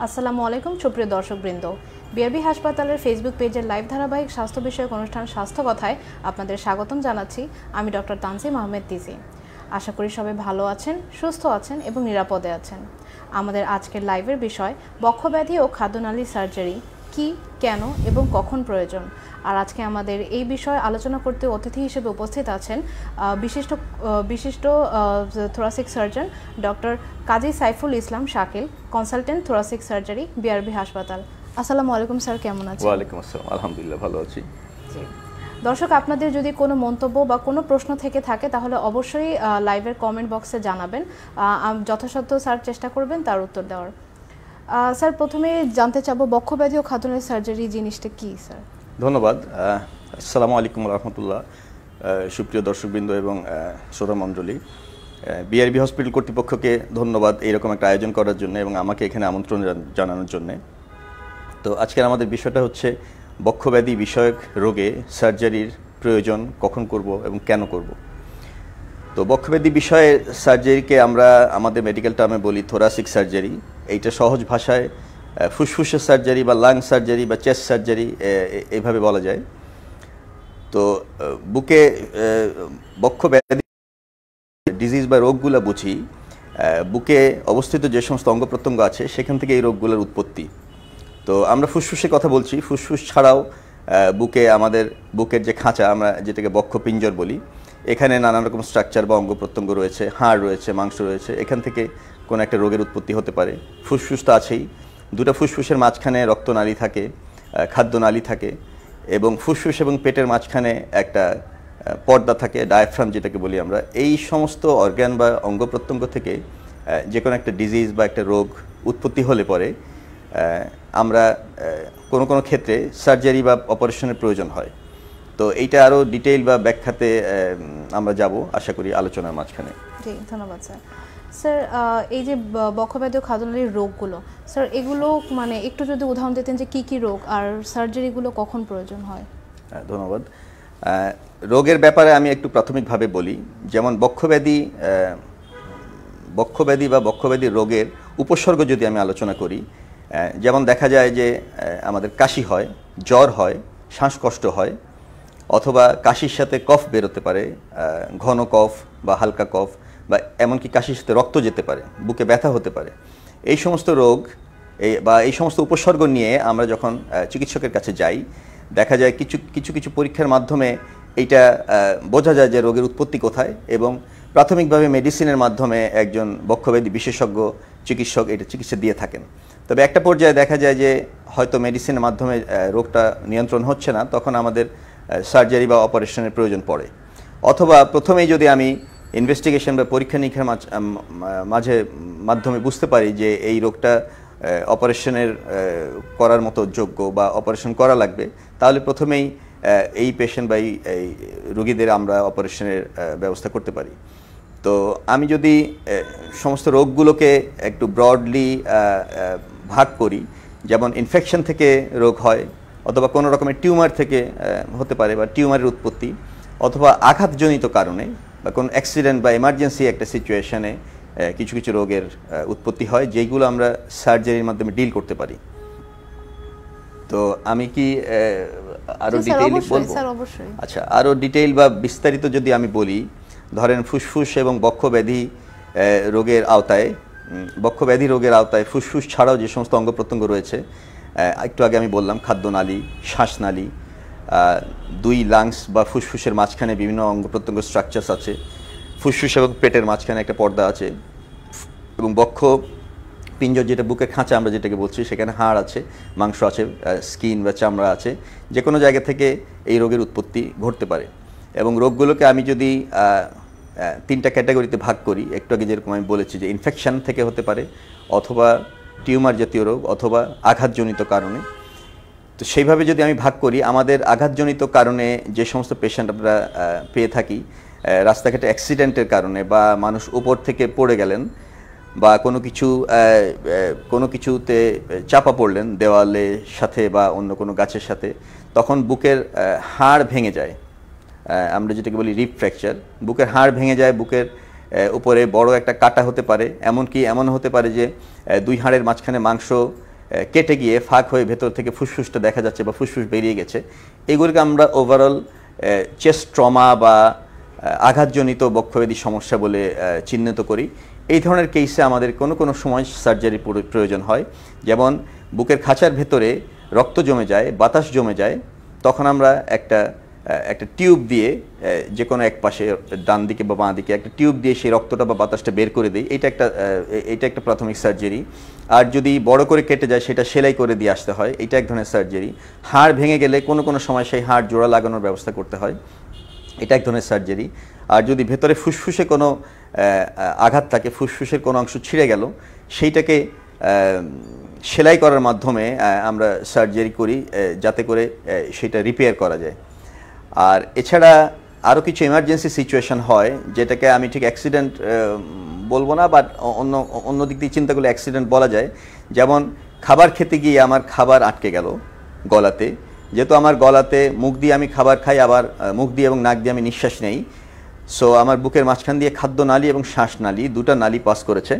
আসসালামু আলাইকুম সুপ্রিয় দর্শকবৃন্দ, বিআরবি হাসপাতালের ফেসবুক পেজের লাইভ ধারাবাহিক স্বাস্থ্য বিষয়ক অনুষ্ঠান স্বাস্থ্য কথায় আপনাদের স্বাগতম জানাচ্ছি। আমি ডক্টর তানজিম আহমেদ তিজি। আশা করি সবাই ভালো আছেন, সুস্থ আছেন এবং নিরাপদে আছেন। আমাদের আজকের লাইভের বিষয় বক্ষব্যাধি ও খাদ্যনালী সার্জারি কি, কেন এবং কখন প্রয়োজন। আর আজকে আমাদের এই বিষয়ে আলোচনা করতে অতিথি হিসেবে উপস্থিত আছেন বিশিষ্ট thoracic surgeon doctor Kazi Saiful Islam Shakil, consultant thoracic surgery, BRB হাসপাতাল। আসসালামু আলাইকুম স্যার, কেমন আছেন? ওয়ালাইকুম আসসালাম, আলহামদুলিল্লাহ ভালো আছি। জি দর্শক, আপনাদের যদি কোনো মন্তব্য বা কোনো প্রশ্ন থেকে থাকে তাহলে অবশ্যই লাইভের কমেন্ট বক্সে জানাবেন। যথাসাধ্য স্যার চেষ্টা করবেন তার উত্তর দেওয়ার। স্যার, প্রথমে জানতে চাবো বক্ষব্যাধি ও খাদ্যনালী সার্জারি জিনিসটা কি স্যার? ধন্যবাদ। আসসালামু আলাইকুম রহমতুল্লাহ। সুপ্রিয় দর্শকবৃন্দ এবং শ্রোতা মণ্ডলী, বিআরবি হসপিটাল কর্তৃপক্ষকে ধন্যবাদ এইরকম একটা আয়োজন করার জন্য এবং আমাকে এখানে আমন্ত্রণ জানানোর জন্যে। তো আজকের আমাদের বিষয়টা হচ্ছে বক্ষব্যাধি বিষয়ক রোগে সার্জারির প্রয়োজন কখন করব এবং কেন করব। তো বক্ষব্যাধি বিষয়ে সার্জারিকে আমরা আমাদের মেডিকেল টার্মে বলি থোরাসিক সার্জারি। এইটা সহজ ভাষায় ফুসফুসের সার্জারি বা লাং সার্জারি বা চেস্ট সার্জারি এইভাবে বলা যায়। তো বুকে বক্ষব্যাধি ডিজিজ বা রোগগুলো বুঝি বুকে অবস্থিত যে সমস্ত অঙ্গ প্রত্যঙ্গ আছে সেখান থেকে এই রোগগুলোর উৎপত্তি। তো আমরা ফুসফুসের কথা বলছি, ফুসফুস ছাড়াও বুকে আমাদের বুকের যে খাঁচা আমরা যেটাকে বক্ষপিঞ্জর বলি, এখানে নানান রকম স্ট্রাকচার বা অঙ্গ প্রত্যঙ্গ রয়েছে, হাড় রয়েছে, মাংস রয়েছে, এখান থেকে কোনো একটা রোগের উৎপত্তি হতে পারে। ফুসফুস তো আছেই, দুটো ফুসফুসের মাঝখানে রক্তনালী থাকে, খাদ্যনালী থাকে এবং ফুসফুস এবং পেটের মাঝখানে একটা পর্দা থাকে, ডায়াফ্রাম যেটাকে বলি আমরা। এই সমস্ত অর্গান বা অঙ্গ প্রত্যঙ্গ থেকে যে কোনো একটা ডিজিজ বা একটা রোগ উৎপত্তি হলে পরে আমরা কোনো কোনো ক্ষেত্রে সার্জারি বা অপারেশনের প্রয়োজন হয়। তো এইটা আরও ডিটেইল বা ব্যাখ্যাতে আমরা যাব আশা করি আলোচনার মাঝখানে। জি ধন্যবাদ স্যার। স্যার, এই যে বক্ষব্যাধি ও খাদ্যনালীর রোগগুলো, স্যার এগুলো মানে একটু যদি উদাহরণ দিতেন যে কি কি রোগ আর সার্জারিগুলো কখন প্রয়োজন হয়? ধন্যবাদ। রোগের ব্যাপারে আমি একটু প্রাথমিকভাবে বলি। যেমন বক্ষব্যাধি বা বক্ষব্যাধি রোগের উপসর্গ যদি আমি আলোচনা করি, যেমন দেখা যায় যে আমাদের কাশি হয়, জ্বর হয়, শ্বাসকষ্ট হয়, অথবা কাশির সাথে কফ বেরোতে পারে, ঘন কফ বা হালকা কফ, বা এমনকি কাশির সাথে রক্ত যেতে পারে, বুকে ব্যথা হতে পারে। এই সমস্ত রোগ বা এই সমস্ত উপসর্গ নিয়ে আমরা যখন চিকিৎসকের কাছে যাই, দেখা যায় কিছু কিছু পরীক্ষার মাধ্যমে এইটা বোঝা যায় যে রোগের উৎপত্তি কোথায়, এবং প্রাথমিকভাবে মেডিসিনের মাধ্যমে একজন বক্ষব্যাধি বিশেষজ্ঞ চিকিৎসক এটা চিকিৎসা দিয়ে থাকেন। তবে একটা পর্যায়ে দেখা যায় যে হয়তো মেডিসিনের মাধ্যমে রোগটা নিয়ন্ত্রণ হচ্ছে না, তখন আমাদের সার্জারি বা অপারেশনের প্রয়োজন পড়ে। অথবা প্রথমেই যদি আমি ইনভেস্টিগেশন বা পরীক্ষা নিরীক্ষার মাধ্যমে বুঝতে পারি যে এই রোগটা অপারেশনের করার মতো যোগ্য বা অপারেশন করা লাগবে, তাহলে প্রথমেই এই পেশেন্ট বা এই রোগীদের আমরা অপারেশনের ব্যবস্থা করতে পারি। তো আমি যদি সমস্ত রোগগুলোকে একটু ব্রডলি ভাগ করি, যেমন ইনফেকশন থেকে রোগ হয়, অথবা কোনো রকমের টিউমার থেকে হতে পারে বা টিউমারের উৎপত্তি, অথবা আঘাতজনিত কারণে বা কোনো অ্যাক্সিডেন্ট বা এমার্জেন্সি একটা সিচুয়েশনে কিছু কিছু রোগের উৎপত্তি হয়, যেগুলো আমরা সার্জারির মাধ্যমে ডিল করতে পারি। তো আমি কি আরও ডিটেইল বলবো? আচ্ছা, আরও ডিটেইল বা বিস্তারিত যদি আমি বলি, ধরেন ফুসফুস এবং বক্ষব্যাধি রোগের আওতায়, বক্ষব্যাধি রোগের আওতায় ফুসফুস ছাড়াও যে সমস্ত অঙ্গ প্রত্যঙ্গ রয়েছে, একটু আগে আমি বললাম খাদ্যনালী, শ্বাসনালী, দুই লাংস বা ফুসফুসের মাঝখানে বিভিন্ন অঙ্গ প্রত্যঙ্গ স্ট্রাকচারস আছে, ফুসফুস এবং পেটের মাঝখানে একটা পর্দা আছে, এবং বক্ষ পিঞ্জর যেটা বুকের খাঁচা আমরা যেটাকে বলছি, সেখানে হাড় আছে, মাংস আছে, স্কিন বা চামড়া আছে। যে কোনো জায়গা থেকে এই রোগের উৎপত্তি ঘটতে পারে। এবং রোগগুলোকে আমি যদি তিনটা ক্যাটাগরিতে ভাগ করি, একটু আগে যেরকম আমি বলেছি যে ইনফেকশন থেকে হতে পারে, অথবা টিউমার জাতীয় রোগ, অথবা আঘাতজনিত কারণে। তো সেইভাবে যদি আমি ভাগ করি, আমাদের আঘাতজনিত কারণে যে সমস্ত পেশেন্ট আমরা পেয়ে থাকি, রাস্তাঘাটে অ্যাক্সিডেন্টের কারণে বা মানুষ উপর থেকে পড়ে গেলেন বা কোনো কিছুতে চাপা পড়লেন দেওয়ালের সাথে বা অন্য কোনো গাছের সাথে, তখন বুকের হাড় ভেঙে যায়, আমরা যেটাকে বলি রিব ফ্র্যাকচার। বুকের হাড় ভেঙে যায়, বুকের উপরে বড় একটা কাটা হতে পারে, এমনকি এমন হতে পারে যে দুই হাড়ের মাঝখানে মাংস কেটে গিয়ে ফাঁক হয়ে ভেতর থেকে ফুসফুসটা দেখা যাচ্ছে বা ফুসফুস বেরিয়ে গেছে, এগুলোকে আমরা ওভারঅল চেস্ট ট্রমা বা আঘাতজনিত বক্ষব্যাধি সমস্যা বলে চিহ্নিত করি। এই ধরনের কেসে আমাদের কোনো সময় সার্জারি প্রয়োজন হয়। যেমন বুকের খাঁচার ভেতরে রক্ত জমে যায়, বাতাস জমে যায়, তখন আমরা একটা টিউব দিয়ে যে কোনো এক পাশে ডান দিকে বা বাঁ দিকে একটা টিউব দিয়ে সেই রক্তটা বা বাতাসটা বের করে দিই। এটা একটা প্রাথমিক সার্জারি। আর যদি বড় করে কেটে যায় সেটা সেলাই করে দিয়ে আসতে হয়, এটা এক ধরনের সার্জারি। হাড় ভেঙে গেলে কোনো সময় সেই হাড় জোড়া লাগানোর ব্যবস্থা করতে হয়, এটা এক ধরনের সার্জারি। আর যদি ভেতরে ফুসফুসে কোনো আঘাত থাকে, ফুসফুসের কোনো অংশ ছিঁড়ে গেল, সেইটাকে সেলাই করার মাধ্যমে আমরা সার্জারি করি যাতে করে সেটা রিপেয়ার করা যায়। আর এছাড়া আরও কিছু এমার্জেন্সি সিচুয়েশন হয়, যেটাকে আমি ঠিক অ্যাক্সিডেন্ট বলবো না, বাট অন্য দিক দিয়ে চিন্তা করলে অ্যাক্সিডেন্ট বলা যায়। যেমন খাবার খেতে গিয়ে আমার খাবার আটকে গেল গলাতে, যেহেতু আমার গলাতে মুখ দিয়ে আমি খাবার খাই, আবার মুখ দিয়ে এবং নাক দিয়ে আমি নিঃশ্বাস নেই, সো আমার বুকের মাঝখান দিয়ে খাদ্যনালী এবং শ্বাসনালী দুটা নালী পাস করেছে।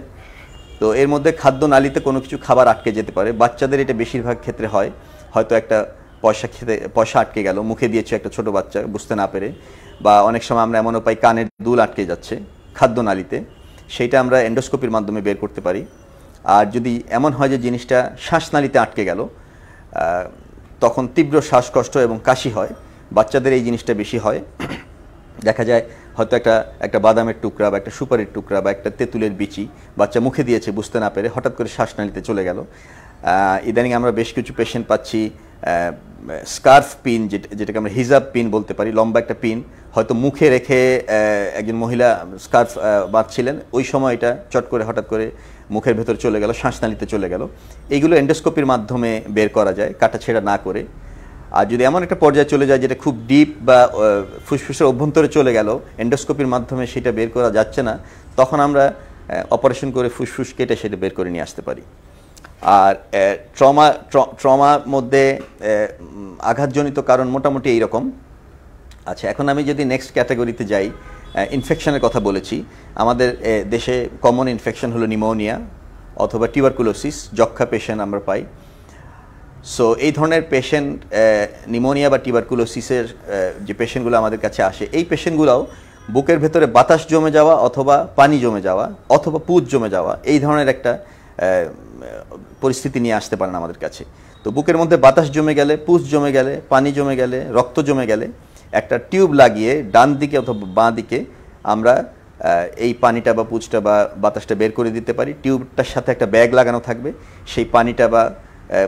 তো এর মধ্যে খাদ্যনালীতে কোনো কিছু খাবার আটকে যেতে পারে। বাচ্চাদের এটা বেশিরভাগ ক্ষেত্রে হয়, হয়তো একটা পয়সা আটকে গেল, মুখে দিয়েছে একটা ছোট বাচ্চা বুঝতে না পেরে, বা অনেক সময় আমরা এমনও পাই কানের দুল আটকে যাচ্ছে খাদ্যনালীতে, সেইটা আমরা এন্ডোস্কোপির মাধ্যমে বের করতে পারি। আর যদি এমন হয় যে জিনিসটা শ্বাসনালীতে আটকে গেল, তখন তীব্র শ্বাসকষ্ট এবং কাশি হয়। বাচ্চাদের এই জিনিসটা বেশি হয়। দেখা যায় হয়তো একটা বাদামের টুকরা বা একটা সুপারির টুকরা বা একটা তেঁতুলের বিচি বাচ্চা মুখে দিয়েছে বুঝতে না পেরে, হঠাৎ করে শ্বাসনালীতে চলে গেল। ইদানিং আমরা বেশ কিছু পেশেন্ট পাচ্ছি স্কার্ফ পিন, যেটাকে আমরা হিজাব পিন বলতে পারি, লম্বা একটা পিন হয়তো মুখে রেখে একজন মহিলা স্কার্ফ বাঁধছিলেন, ওই সময় এটা চট করে হঠাৎ করে মুখের ভেতর চলে গেল, শ্বাসনালীতে চলে গেল। এইগুলো এন্ডোস্কোপির মাধ্যমে বের করা যায় কাটাছেঁড়া না করে। আর যদি এমন একটা পর্যায়ে চলে যায় যেটা খুব ডিপ বা ফুসফুসের অভ্যন্তরে চলে গেল, এন্ডোস্কোপির মাধ্যমে সেটা বের করা যাচ্ছে না, তখন আমরা অপারেশন করে ফুসফুস কেটে সেটা বের করে নিয়ে আসতে পারি। আর ট্রমার মধ্যে আঘাতজনিত কারণ মোটামুটি এইরকম। আচ্ছা, এখন আমি যদি নেক্সট ক্যাটাগরিতে যাই, ইনফেকশনের কথা বলেছি। আমাদের দেশে কমন ইনফেকশন হলো নিউমোনিয়া অথবা টিউবারকুলোসিস, যক্ষ্মা পেশেন্ট আমরা পাই। সো এই ধরনের পেশেন্ট, নিউমোনিয়া বা টিউবারকুলোসিসের যে পেশেন্টগুলো আমাদের কাছে আসে, এই পেশেন্টগুলোও বুকের ভেতরে বাতাস জমে যাওয়া অথবা পানি জমে যাওয়া অথবা পুজ জমে যাওয়া, এই ধরনের একটা পরিস্থিতি নিয়ে আসতে পারেন আমাদের কাছে। তো বুকের মধ্যে বাতাস জমে গেলে, পুজ জমে গেলে, পানি জমে গেলে, রক্ত জমে গেলে একটা টিউব লাগিয়ে ডান দিকে অথবা বাঁ দিকে আমরা এই পানিটা বা পুজটা বা বাতাসটা বের করে দিতে পারি। টিউবটার সাথে একটা ব্যাগ লাগানো থাকবে, সেই পানিটা বা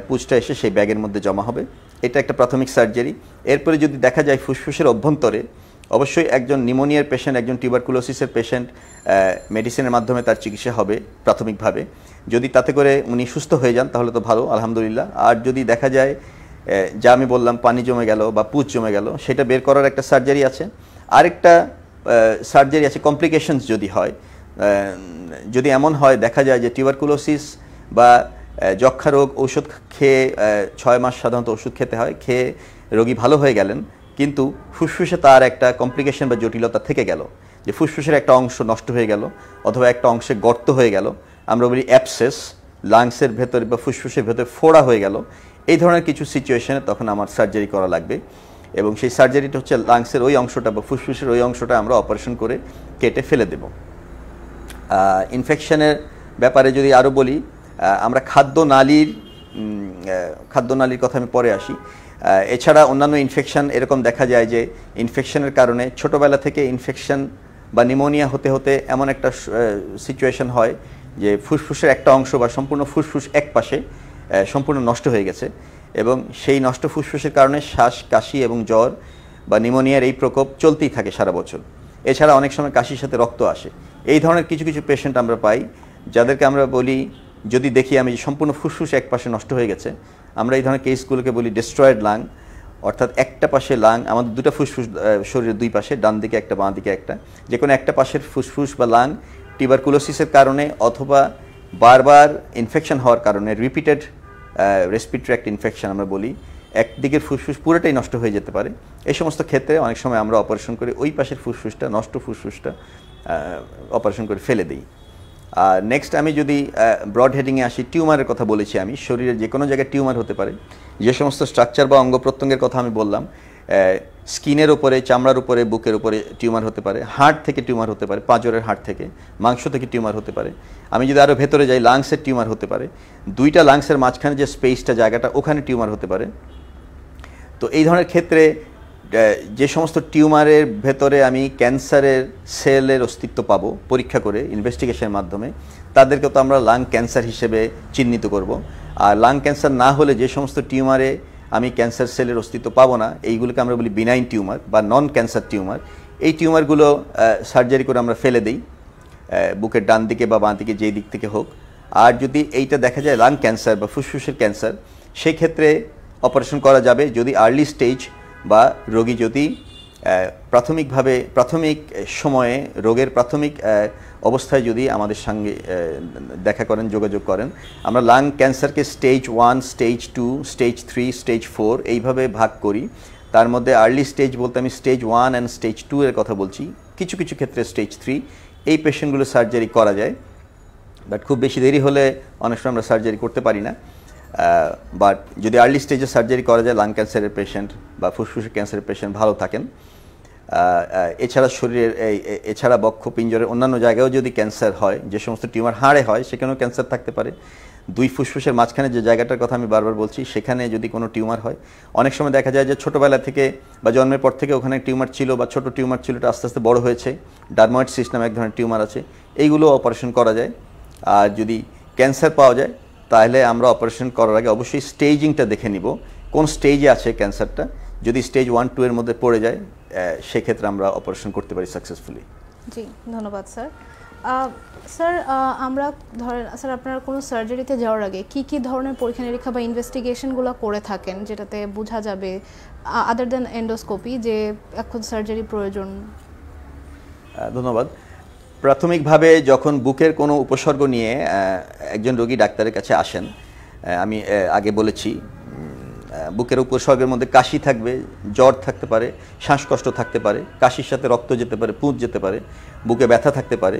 পুজটা এসে সেই ব্যাগের মধ্যে জমা হবে। এটা একটা প্রাথমিক সার্জারি। এরপরে যদি দেখা যায় ফুসফুসের অভ্যন্তরে, অবশ্যই একজন নিউমোনিয়ার পেশেন্ট, একজন টিউবারকুলোসিসের পেশেন্ট মেডিসিনের মাধ্যমে তার চিকিৎসা হবে প্রাথমিকভাবে। যদি তাতে করে উনি সুস্থ হয়ে যান তাহলে তো ভালো, আলহামদুলিল্লাহ। আর যদি দেখা যায় যা আমি বললাম পানি জমে গেল বা পুজ জমে গেল, সেটা বের করার একটা সার্জারি আছে। আরেকটা সার্জারি আছে কমপ্লিকেশনস যদি হয়, যদি এমন হয় দেখা যায় যে টিউবারকুলোসিস বা যক্ষ্মা রোগ ওষুধ খেয়ে 6 মাস সাধারণত ওষুধ খেতে হয়, খেয়ে রোগী ভালো হয়ে গেলেন, কিন্তু ফুসফুসে তার একটা কমপ্লিকেশন বা জটিলতা থেকে গেল, যে ফুসফুসের একটা অংশ নষ্ট হয়ে গেল অথবা একটা অংশে গর্ত হয়ে গেল, আমরা বলি অ্যাবসেস, লাংসের ভেতরে বা ফুসফুসের ভেতরে ফোড়া হয়ে গেল। এই ধরনের কিছু সিচুয়েশনে তখন আমার সার্জারি করা লাগবে, এবং সেই সার্জারিটা হচ্ছে লাংসের ওই অংশটা বা ফুসফুসের ওই অংশটা আমরা অপারেশন করে কেটে ফেলে দেব। ইনফেকশনের ব্যাপারে যদি আরও বলি, আমরা খাদ্যনালীর কথা আমি পরে আসি। এছাড়া অন্যান্য ইনফেকশন এরকম দেখা যায় যে ইনফেকশনের কারণে ছোটোবেলা থেকে ইনফেকশন বা নিউমোনিয়া হতে হতে এমন একটা সিচুয়েশন হয় যে ফুসফুসের একটা অংশ বা সম্পূর্ণ ফুসফুস এক পাশে সম্পূর্ণ নষ্ট হয়ে গেছে, এবং সেই নষ্ট ফুসফুসের কারণে শ্বাস, কাশি এবং জ্বর বা নিউমোনিয়ার এই প্রকোপ চলতেই থাকে সারা বছর। এছাড়া অনেক সময় কাশির সাথে রক্ত আসে। এই ধরনের কিছু কিছু পেশেন্ট আমরা পাই, যাদেরকে আমরা বলি, যদি দেখি আমি সম্পূর্ণ ফুসফুস এক পাশে নষ্ট হয়ে গেছে, আমরা এই ধরনের কেসগুলোকে বলি ডেস্ট্রয়েড লাং, অর্থাৎ একটা পাশে লাং, আমাদের দুটো ফুসফুস শরীরের দুই পাশে, ডান দিকে একটা বাঁ দিকে একটা, যে কোনো একটা পাশের ফুসফুস বা লাং টিউবারকুলোসিসের কারণে অথবা বারবার ইনফেকশন হওয়ার কারণে, রিপিটেড রেসপিরেটরি ট্র্যাক্ট ইনফেকশন আমরা বলি, একদিকের ফুসফুস পুরোটাই নষ্ট হয়ে যেতে পারে। এই সমস্ত ক্ষেত্রে অনেক সময় আমরা অপারেশন করে ওই পাশের ফুসফুসটা, নষ্ট ফুসফুসটা অপারেশন করে ফেলে দিই। নেক্সট আমি যদি ব্রড হেডিংয়ে আসি, টিউমারের কথা বলেছি আমি, শরীরের যে কোনো জায়গায় টিউমার হতে পারে। যে সমস্ত স্ট্রাকচার বা অঙ্গ প্রত্যঙ্গের কথা আমি বললাম, স্কিনের উপরে, চামড়ার উপরে, বুকের উপরে টিউমার হতে পারে, হার্ট থেকে টিউমার হতে পারে, পাঁজরের হাড় থেকে, মাংস থেকে টিউমার হতে পারে। আমি যদি আরও ভেতরে যাই, লাংসের টিউমার হতে পারে, দুইটা লাংসের মাঝখানে যে স্পেসটা, জায়গাটা, ওখানে টিউমার হতে পারে। তো এই ধরনের ক্ষেত্রে যে সমস্ত টিউমারের ভেতরে আমি ক্যান্সারের সেলের অস্তিত্ব পাবো পরীক্ষা করে ইনভেস্টিগেশনের মাধ্যমে, তাদেরকে তো আমরা লাং ক্যান্সার হিসেবে চিহ্নিত করব। আর লাং ক্যান্সার না হলে যে সমস্ত টিউমারে আমি ক্যান্সার সেলের অস্তিত্ব পাবো না, এইগুলোকে আমরা বলি বিনাইন টিউমার বা নন ক্যান্সার টিউমার। এই টিউমারগুলো সার্জারি করে আমরা ফেলে দিই, বুকের ডান দিকে বা বাঁ দিকে, যেই দিক থেকে হোক। আর যদি এইটা দেখা যায় লাং ক্যান্সার বা ফুসফুসের ক্যান্সার, সেই ক্ষেত্রে অপারেশন করা যাবে যদি আর্লি স্টেজ বা রোগী যদি প্রাথমিক সময়ে, রোগের প্রাথমিক অবস্থায় যদি আমাদের সঙ্গে দেখা করেন, যোগাযোগ করেন। আমরা লাং ক্যান্সারকে স্টেজ 1, স্টেজ 2, স্টেজ 3, স্টেজ 4 এইভাবে ভাগ করি। তার মধ্যে আর্লি স্টেজ বলতে আমি স্টেজ 1 অ্যান্ড স্টেজ 2 এর কথা বলছি, কিছু কিছু ক্ষেত্রে স্টেজ 3। এই পেশেন্টগুলো সার্জারি করা যায়, বাট খুব বেশি দেরি হলে অনেক সময় আমরা সার্জারি করতে পারি না। বাট যদি আর্লি স্টেজে সার্জারি করা যায়, লাং ক্যান্সারের পেশেন্ট বা ফুসফুসের ক্যান্সারের পেশেন্ট ভালো থাকেন। এছাড়া শরীরের এছাড়া বক্ষ পিঞ্জরের অন্যান্য জায়গায়ও যদি ক্যান্সার হয়, যে সমস্ত টিউমার হাড়ে হয়, সেখানেও ক্যান্সার থাকতে পারে। দুই ফুসফুসের মাঝখানে যে জায়গাটার কথা আমি বারবার বলছি, সেখানে যদি কোনো টিউমার হয়, অনেক সময় দেখা যায় যে ছোটোবেলা থেকে বা জন্মের পর থেকে ওখানে টিউমার ছিল বা ছোটো টিউমার ছিল, এটা আস্তে আস্তে বড় হয়েছে, ডারময়েড সিস্ট নামে এক ধরনের টিউমার আছে, এইগুলো অপারেশন করা যায়। আর যদি ক্যান্সার পাওয়া যায়, তাহলে আমরা অপারেশন করার আগে অবশ্যই স্টেজিংটা দেখে নিব, কোন স্টেজে আছে ক্যান্সারটা। যদি স্টেজ 1, 2 এর মধ্যে পড়ে যায়, সেক্ষেত্রে আমরা অপারেশন করতে পারি সাকসেসফুলি। জি, ধন্যবাদ স্যার। স্যার, আমরা ধরেন স্যার, আপনারা কোনো সার্জারিতে যাওয়ার আগে কি কি ধরনের পরীক্ষা নিরীক্ষা বা ইনভেস্টিগেশনগুলো করে থাকেন, যেটাতে বোঝা যাবে আদার দেন এন্ডোস্কোপি যে এখন সার্জারি প্রয়োজন? ধন্যবাদ। প্রাথমিকভাবে যখন বুকের কোনো উপসর্গ নিয়ে একজন রোগী ডাক্তারের কাছে আসেন, আমি আগে বলেছি বুকের উপসর্গের মধ্যে কাশি থাকবে, জ্বর থাকতে পারে, শ্বাসকষ্ট থাকতে পারে, কাশির সাথে রক্ত যেতে পারে, পুঁজ যেতে পারে, বুকে ব্যথা থাকতে পারে।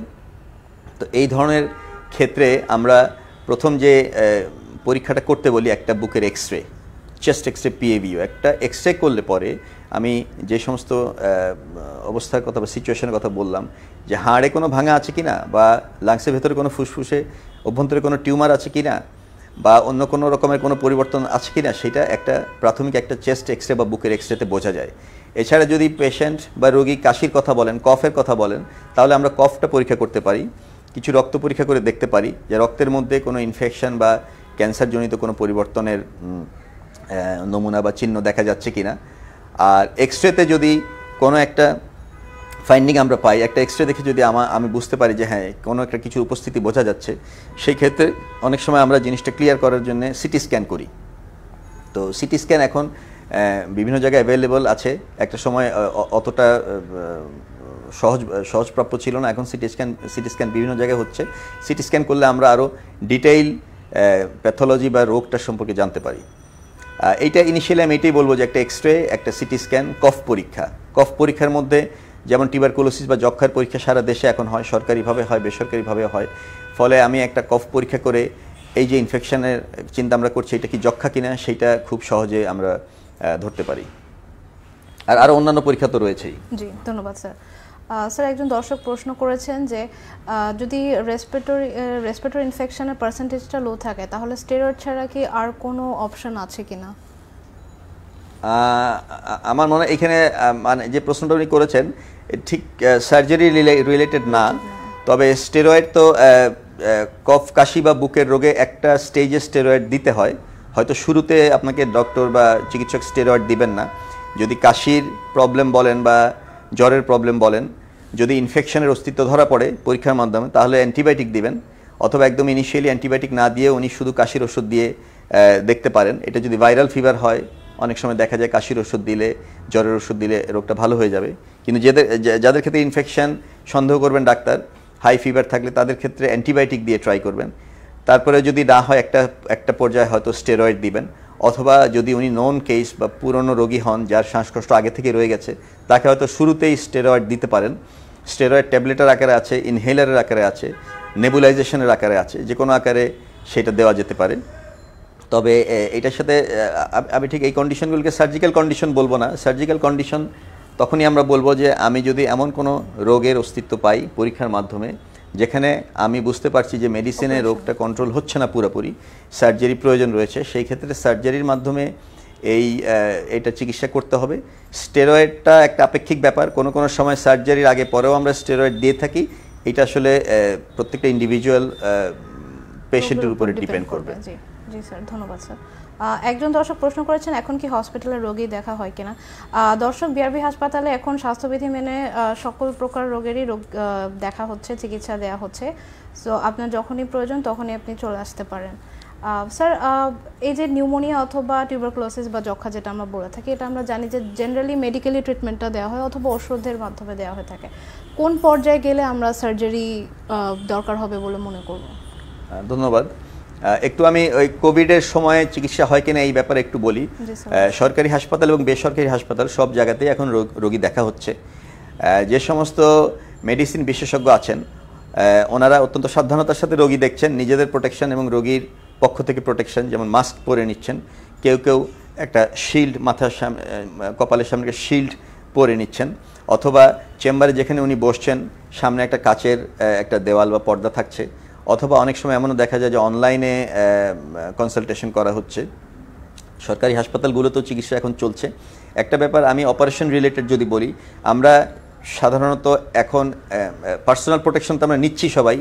তো এই ধরনের ক্ষেত্রে আমরা প্রথম যে পরীক্ষাটা করতে বলি, একটা বুকের এক্সরে, চেস্ট এক্সরে, PAVO। একটা এক্সরে করলে পরে আমি যে সমস্ত অবস্থার কথা বা সিচুয়েশনের কথা বললাম, যে হাড়ে কোনো ভাঙা আছে কিনা, বা লাংসের ভেতরে কোনো ফুসফুসে অভ্যন্তরে কোনো টিউমার আছে কিনা, বা অন্য কোনো রকমের কোনো পরিবর্তন আছে কিনা, সেটা একটা প্রাথমিক একটা চেস্ট এক্সরে বা বুকের এক্সরেতে বোঝা যায়। এছাড়া যদি পেশেন্ট বা রোগী কাশির কথা বলেন, কফের কথা বলেন, তাহলে আমরা কফটা পরীক্ষা করতে পারি, কিছু রক্ত পরীক্ষা করে দেখতে পারি যে রক্তের মধ্যে কোনো ইনফেকশন বা ক্যান্সারজনিত কোনো পরিবর্তনের নমুনা বা চিহ্ন দেখা যাচ্ছে কিনা। আর এক্সরেতে যদি কোনো একটা ফাইন্ডিং আমরা পাই, একটা এক্সরে দেখে যদি আমি বুঝতে পারি যে হ্যাঁ কোনো একটা কিছুর উপস্থিতি বোঝা যাচ্ছে, সেই ক্ষেত্রে অনেক সময় আমরা জিনিসটা ক্লিয়ার করার জন্য সিটি স্ক্যান করি। তো সিটি স্ক্যান এখন বিভিন্ন জায়গায় অ্যাভেলেবল আছে, একটা সময় অতটা সহজপ্রাপ্য ছিল না, এখন সিটি স্ক্যান বিভিন্ন জায়গায় হচ্ছে। সিটি স্ক্যান করলে আমরা আরও ডিটেইল প্যাথোলজি বা রোগটা সম্পর্কে জানতে পারি। এইটা ইনিশিয়ালি আমি এটাই বলবো যে একটা এক্সরে, একটা সিটি স্ক্যান, কফ পরীক্ষা। কফ পরীক্ষার মধ্যে যেমন টিউবারকুলোসিস বা যক্ষার পরীক্ষা সারা দেশে এখন হয়, সরকারিভাবে হয়, বেসরকারিভাবে হয়। ফলে আমি একটা কফ পরীক্ষা করে এই যে ইনফেকশনের চিন্তা আমরা করছি, এটা কি যক্ষা কিনা, সেইটা খুব সহজে আমরা ধরতে পারি। আর আরও অন্যান্য পরীক্ষা তো রয়েছেই। জি, ধন্যবাদ স্যার। স্যার, একজন দর্শক প্রশ্ন করেছেন যে যদি রেসপিরেটরি ইনফেকশনের পার্সেন্টেজটা লো থাকে, তাহলে স্টেরয়েড ছাড়া কি আর কোনো অপশন আছে কিনা? আমার মনে হয় এখানে মানে যে প্রশ্নটা উনি করেছেন ঠিক সার্জারি রিলেটেড না, তবে স্টেরয়েড তো কফ, কাশি বা বুকের রোগে একটা স্টেজে স্টেরয়েড দিতে হয়। হয়তো শুরুতে আপনাকে ডক্টর বা চিকিৎসক স্টেরয়েড দিবেন না। যদি কাশির প্রবলেম বলেন বা জ্বরের প্রবলেম বলেন, যদি ইনফেকশনের অস্তিত্ব ধরা পড়ে পরীক্ষার মাধ্যমে, তাহলে অ্যান্টিবায়োটিক দিবেন, অথবা একদম ইনিশিয়ালি অ্যান্টিবায়োটিক না দিয়ে উনি শুধু কাশির ওষুধ দিয়ে দেখতে পারেন। এটা যদি ভাইরাল ফিভার হয়, অনেক সময় দেখা যায় কাশির ওষুধ দিলে, জ্বরের ওষুধ দিলে রোগটা ভালো হয়ে যাবে। কিন্তু যাদের ক্ষেত্রে ইনফেকশন সন্দেহ করবেন ডাক্তার, হাই ফিভার থাকলে তাদের ক্ষেত্রে অ্যান্টিবায়োটিক দিয়ে ট্রাই করবেন। তারপরে যদি না হয় একটা পর্যায়ে হয়তো স্টেরয়েড দিবেন, অথবা যদি উনি নন কেস বা পুরনো রোগী হন, যার শ্বাসকষ্ট আগে থেকে রয়ে গেছে, তাকে হয়তো শুরুতেই স্টেরয়েড দিতে পারেন। স্টেরয়েড ট্যাবলেটের আকারে আছে, ইনহেলারের আকারে আছে, নেবুলাইজেশনের আকারে আছে, যে কোনো আকারে সেটা দেওয়া যেতে পারে। তবে এটার সাথে আমি ঠিক এই কন্ডিশনগুলোকে সার্জিক্যাল কন্ডিশন বলবো না। সার্জিক্যাল কন্ডিশন তখনই আমরা বলবো যে আমি যদি এমন কোনো রোগের অস্তিত্ব পাই পরীক্ষার মাধ্যমে যেখানে আমি বুঝতে পারছি যে মেডিসিনে রোগটা কন্ট্রোল হচ্ছে না পুরোপুরি, সার্জারি প্রয়োজন রয়েছে, সেই ক্ষেত্রে সার্জারির মাধ্যমে এটা চিকিৎসা করতে হবে। স্টেরয়েডটা একটা আপেক্ষিক ব্যাপার, কোনো কোনো সময় সার্জারির আগে পরেও আমরা স্টেরয়েড দিয়ে থাকি। এটা আসলে প্রত্যেকটা ইন্ডিভিজুয়াল পেশেন্টের উপরে ডিপেন্ড করবে। জি জি স্যার, ধন্যবাদ স্যার। একজন দর্শক প্রশ্ন করেছেন এখন কি হসপিটালে রোগী দেখা হয় কিনা। দর্শক, বিআরবি হাসপাতালে এখন স্বাস্থ্যবিধি মেনে সকল প্রকার রোগেরই দেখা হচ্ছে, চিকিৎসা দেওয়া হচ্ছে। সো আপনার যখনই প্রয়োজন তখনই আপনি চলে আসতে পারেন। স্যার, এই যে নিউমোনিয়া অথবা টিউবারকুলোসিস বা যক্ষা যেটা আমরা বলে থাকি, এটা আমরা জানি যে জেনারেলি মেডিকেলি ট্রিটমেন্টটা দেওয়া হয় অথবা ওষুধের মাধ্যমে দেওয়া হয়ে থাকে। কোন পর্যায়ে গেলে আমরা সার্জারি দরকার হবে বলে মনে করব? ধন্যবাদ। একটু আমি ওই কোভিডের সময়ে চিকিৎসা হয় কিনা এই ব্যাপারে একটু বলি। সরকারি হাসপাতাল এবং বেসরকারি হাসপাতাল সব জায়গাতেই এখন রোগী দেখা হচ্ছে। যে সমস্ত মেডিসিন বিশেষজ্ঞ আছেন ওনারা অত্যন্ত সাবধানতার সাথে রোগী দেখছেন, নিজেদের প্রোটেকশন এবং রোগীর পক্ষ থেকে প্রোটেকশন, যেমন মাস্ক পরে নিচ্ছেন, কেউ কেউ একটা শিল্ড মাথার সামনে কপালের সামনে শিল্ড পরে নিচ্ছেন, অথবা চেম্বারে যেখানে উনি বসছেন সামনে একটা কাচের একটা দেওয়াল বা পর্দা থাকছে, অথবা অনেক সময় এমনও দেখা যায় যে অনলাইনে কনসালটেশন করা হচ্ছে। সরকারি হাসপাতালগুলোতেও চিকিৎসা এখন চলছে। একটা ব্যাপার আমি অপারেশন রিলেটেড যদি বলি, আমরা সাধারণত এখন পার্সোনাল প্রোটেকশন তো আমরা নিচ্ছি সবাই,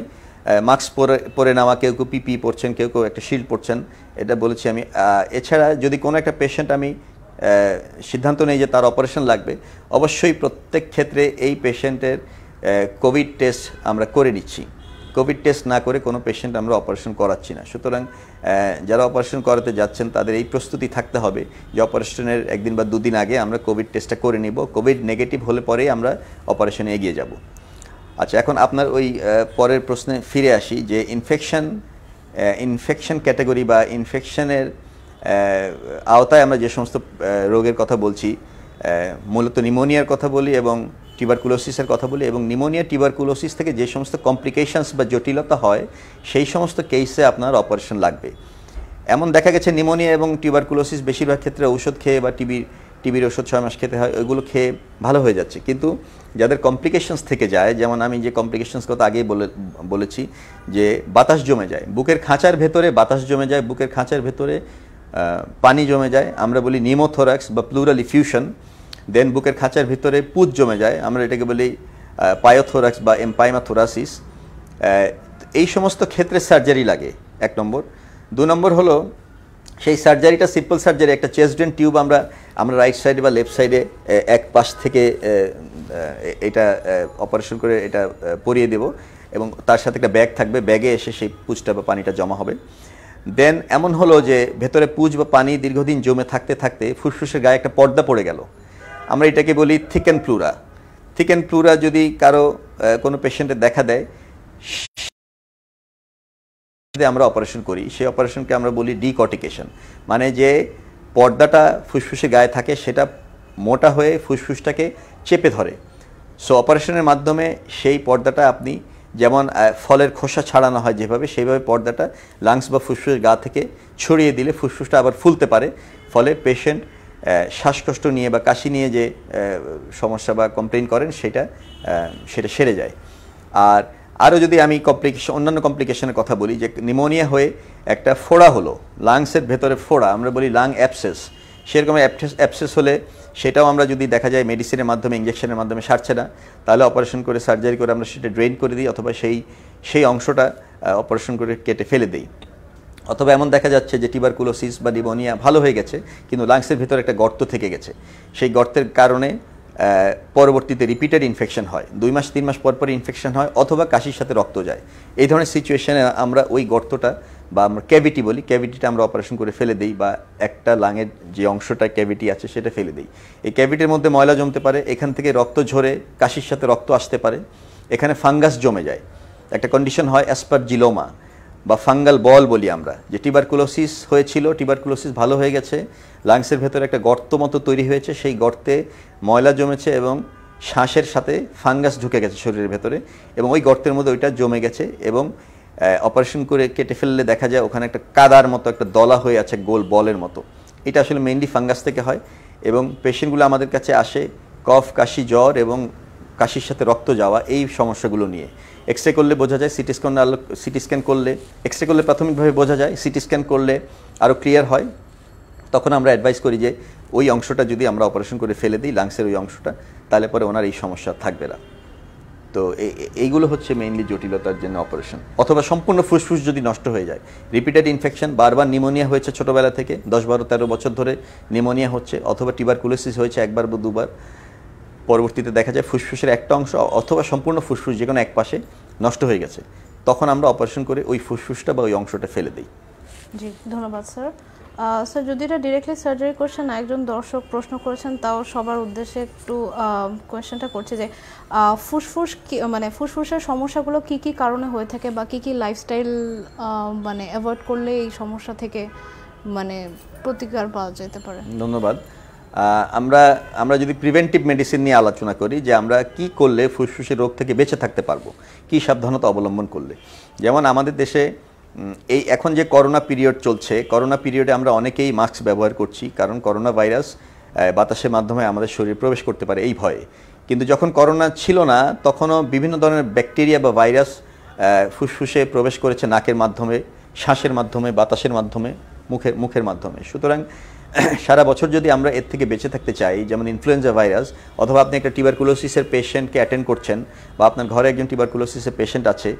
মাস্ক পরে নেওয়া, কেউ কেউ পিপি পরছেন, কেউ কেউ একটা শিল্ড পরছেন, এটা বলেছি আমি। এছাড়া যদি কোনো একটা পেশেন্ট আমি সিদ্ধান্ত নেই যে তার অপারেশন লাগবে, অবশ্যই প্রত্যেক ক্ষেত্রে এই পেশেন্টের কোভিড টেস্ট আমরা করে নিচ্ছি। কোভিড টেস্ট না করে কোনো পেশেন্ট আমরা অপারেশন করাচ্ছি না। সুতরাং যারা অপারেশন করাতে যাচ্ছেন তাদের এই প্রস্তুতি থাকতে হবে যে অপারেশনের একদিন বা দুদিন আগে আমরা কোভিড টেস্টটা করে নিব, কোভিড নেগেটিভ হলে পরেই আমরা অপারেশনে এগিয়ে যাব। আচ্ছা, এখন আপনার ওই পরের প্রশ্নে ফিরে আসি যে ইনফেকশন ক্যাটাগরি বা ইনফেকশনের আওতায় আমরা যে সমস্ত রোগের কথা বলছি, মূলত নিউমোনিয়ার কথা বলি এবং টিউবারকুলোসিসের কথা বলি, এবং নিউমোনিয়া টিউবারকুলোসিস থেকে যে সমস্ত কমপ্লিকেশনস বা জটিলতা হয় সেই সমস্ত কেসে আপনার অপারেশন লাগবে। এমন দেখা গেছে নিউমোনিয়া এবং টিউবারকুলোসিস বেশিরভাগ ক্ষেত্রে ঔষধ খেয়ে বা টিবির ওষুধ 6 মাস খেতে হয়, ওইগুলো খেয়ে ভালো হয়ে যাচ্ছে। কিন্তু যাদের কমপ্লিকেশনস থেকে যায়, যেমন আমি যে কমপ্লিকেশনস কথা আগেই বলেছি যে বাতাস জমে যায় বুকের খাঁচার ভেতরে, বাতাস জমে যায় বুকের খাঁচার ভেতরে, পানি জমে যায়, আমরা বলি নিউমোথোরাক্স বা প্লুরাল ইফিউশন। দেন বুকের খাঁচার ভিতরে পুজ জমে যায়, আমরা এটাকে বলি পায়োথোরাক্স বা এমপাইমাথোরাসিস। এই সমস্ত ক্ষেত্রে সার্জারি লাগে, 1 নম্বর। 2 নম্বর হলো সেই সার্জারিটা সিম্পল সার্জারি, একটা চেস্ট ড্রেন টিউব আমরা রাইট সাইডে বা লেফট সাইডে এক পাশ থেকে এটা অপারেশন করে এটা পরিয়ে দেব, এবং তার সাথে একটা ব্যাগ থাকবে, ব্যাগে এসে সেই পুজটা বা পানিটা জমা হবে। দেন এমন হলো যে ভেতরে পুজ বা পানি দীর্ঘদিন জমে থাকতে থাকতে ফুসফুসের গায়ে একটা পর্দা পড়ে গেল, আমরা এটাকে বলি থিকেন প্লুরা। থিকেন প্লুরা যদি কারো কোনো পেশেন্টের দেখা দেয়, আমরা অপারেশন করি, সেই অপারেশনকে আমরা বলি ডিকর্টিকেশন, মানে যে পর্দাটা ফুসফুসে গায়ে থাকে সেটা মোটা হয়ে ফুসফুসটাকে চেপে ধরে। সো অপারেশনের মাধ্যমে সেই পর্দাটা আপনি যেমন ফলের খোসা ছাড়ানো হয় যেভাবে, সেইভাবে পর্দাটা লাংস বা ফুসফুসের গা থেকে ছড়িয়ে দিলে ফুসফুসটা আবার ফুলতে পারে, ফলে পেশেন্ট শ্বাসকষ্ট নিয়ে বা কাশি নিয়ে যে সমস্যা বা কমপ্লেন করেন সেটা সেরে যায়। আর আরও যদি আমি অন্যান্য কমপ্লিকেশনের কথা বলি, যে নিউমোনিয়া হয়ে একটা ফোড়া হলো, লাংসের ভেতরে ফোড়া, আমরা বলি লাং অ্যাবসেস, সেরকম অ্যাবসেস হলে সেটাও আমরা যদি দেখা যায় মেডিসিনের মাধ্যমে, ইঞ্জেকশনের মাধ্যমে সারছে না, তাহলে অপারেশন করে সার্জারি করে আমরা সেটা ড্রেন করে দিই, অথবা সেই অংশটা অপারেশন করে কেটে ফেলে দিই। অথবা এমন দেখা যাচ্ছে যে টিউবারকুলোসিস বা নিউমোনিয়া ভালো হয়ে গেছে কিন্তু লাংসের ভিতরে একটা গর্ত থেকে গেছে, সেই গর্তের কারণে পরবর্তীতে রিপিটেড ইনফেকশন হয়, 2 মাস 3 মাস পর পর ইনফেকশন হয়, অথবা কাশির সাথে রক্ত যায়। এই ধরনের সিচুয়েশনে আমরা ওই গর্তটা বা আমরা ক্যাভিটি বলি, ক্যাভিটিটা আমরা অপারেশন করে ফেলে দিই, বা একটা লাংয়ের যে অংশটা ক্যাভিটি আছে সেটা ফেলে দিই। এই ক্যাভিটির মধ্যে ময়লা জমতে পারে, এখান থেকে রক্ত ঝরে কাশির সাথে রক্ত আসতে পারে, এখানে ফাঙ্গাস জমে যায়, একটা কন্ডিশন হয় অ্যাসপারজিলোমা বা ফাঙ্গাল বল বলি আমরা, যে টিউবারকুলোসিস হয়েছিল, টিউবারকুলোসিস ভালো হয়ে গেছে, লাংসের ভেতরে একটা গর্ত মতো তৈরি হয়েছে, সেই গর্তে ময়লা জমেছে এবং শ্বাসের সাথে ফাঙ্গাস ঢুকে গেছে শরীরের ভেতরে এবং ওই গর্তের মধ্যে ওইটা জমে গেছে এবং অপারেশন করে কেটে ফেললে দেখা যায় ওখানে একটা কাদার মতো একটা দলা হয়ে আছে গোল বলের মতো। এটা আসলে মেইনলি ফাঙ্গাস থেকে হয় এবং পেশেন্টগুলো আমাদের কাছে আসে কফ, কাশি, জ্বর এবং কাশির সাথে রক্ত যাওয়া এই সমস্যাগুলো নিয়ে। এক্সরে করলে বোঝা যায়, সিটি স্ক্যান করলে, এক্সরে করলে প্রাথমিকভাবে বোঝা যায়, সিটি স্ক্যান করলে আরও ক্লিয়ার হয়। তখন আমরা অ্যাডভাইস করি যে ওই অংশটা যদি আমরা অপারেশন করে ফেলে দিই, লাংসের ওই অংশটা, তাহলে পরে ওনার এই সমস্যা থাকবে না। তো এইগুলো হচ্ছে মেইনলি জটিলতার জন্য অপারেশন। অথবা সম্পূর্ণ ফুসফুস যদি নষ্ট হয়ে যায়, রিপিটেড ইনফেকশন, বারবার নিউমোনিয়া হয়েছে ছোটোবেলা থেকে, 10, 12, 13 বছর ধরে নিউমোনিয়া হচ্ছে, অথবা টিউবারকুলোসিস হয়েছে একবার বা দুবার, পরবর্তীতে দেখা যায় ফুসফুসের একটা অংশ অথবা সম্পূর্ণ ফুসফুস যে কোনো এক পাশে নষ্ট হয়ে গেছে, তখন আমরা অপারেশন করে ওই ফুসফুসটা বা ওই অংশটা ফেলে দিই। জি, ধন্যবাদ স্যার। স্যার, যদি এটা ডিরেক্টলি সার্জারি কোয়েশ্চেন না, একজন দর্শক প্রশ্ন করেছেন, তাও সবার উদ্দেশ্যে একটু কোয়েশ্চেনটা করছে যে ফুসফুস মানে ফুসফুসের সমস্যাগুলো কি কি কারণে হয়ে থাকে বা কি কি লাইফস্টাইল মানে অ্যাভয়েড করলে এই সমস্যা থেকে মানে প্রতিকার পাওয়া যেতে পারে? ধন্যবাদ। আমরা যদি প্রিভেন্টিভ মেডিসিন নিয়ে আলোচনা করি, যে আমরা কি করলে ফুসফুসের রোগ থেকে বেঁচে থাকতে পারবো, কি সাবধানতা অবলম্বন করলে। যেমন আমাদের দেশে এই এখন যে করোনা পিরিয়ড চলছে, করোনা পিরিয়ডে আমরা অনেকেই মাস্ক ব্যবহার করছি, কারণ করোনা ভাইরাস বাতাসের মাধ্যমে আমাদের শরীরে প্রবেশ করতে পারে এই ভয়ে। কিন্তু যখন করোনা ছিল না, তখনও বিভিন্ন ধরনের ব্যাকটেরিয়া বা ভাইরাস ফুসফুসে প্রবেশ করেছে নাকের মাধ্যমে, শ্বাসের মাধ্যমে, বাতাসের মাধ্যমে, মুখের মাধ্যমে। সুতরাং সারা বছর যদি আমরা এর থেকে বেঁচে থাকতে চাই, যেমন ইনফ্লুয়েঞ্জা ভাইরাস, অথবা আপনি একটা টিউবারকুলোসিসের পেশেন্টকে অ্যাটেন্ড করছেন বা আপনার ঘরে একজন টিউবারকুলোসিসের পেশেন্ট আছে,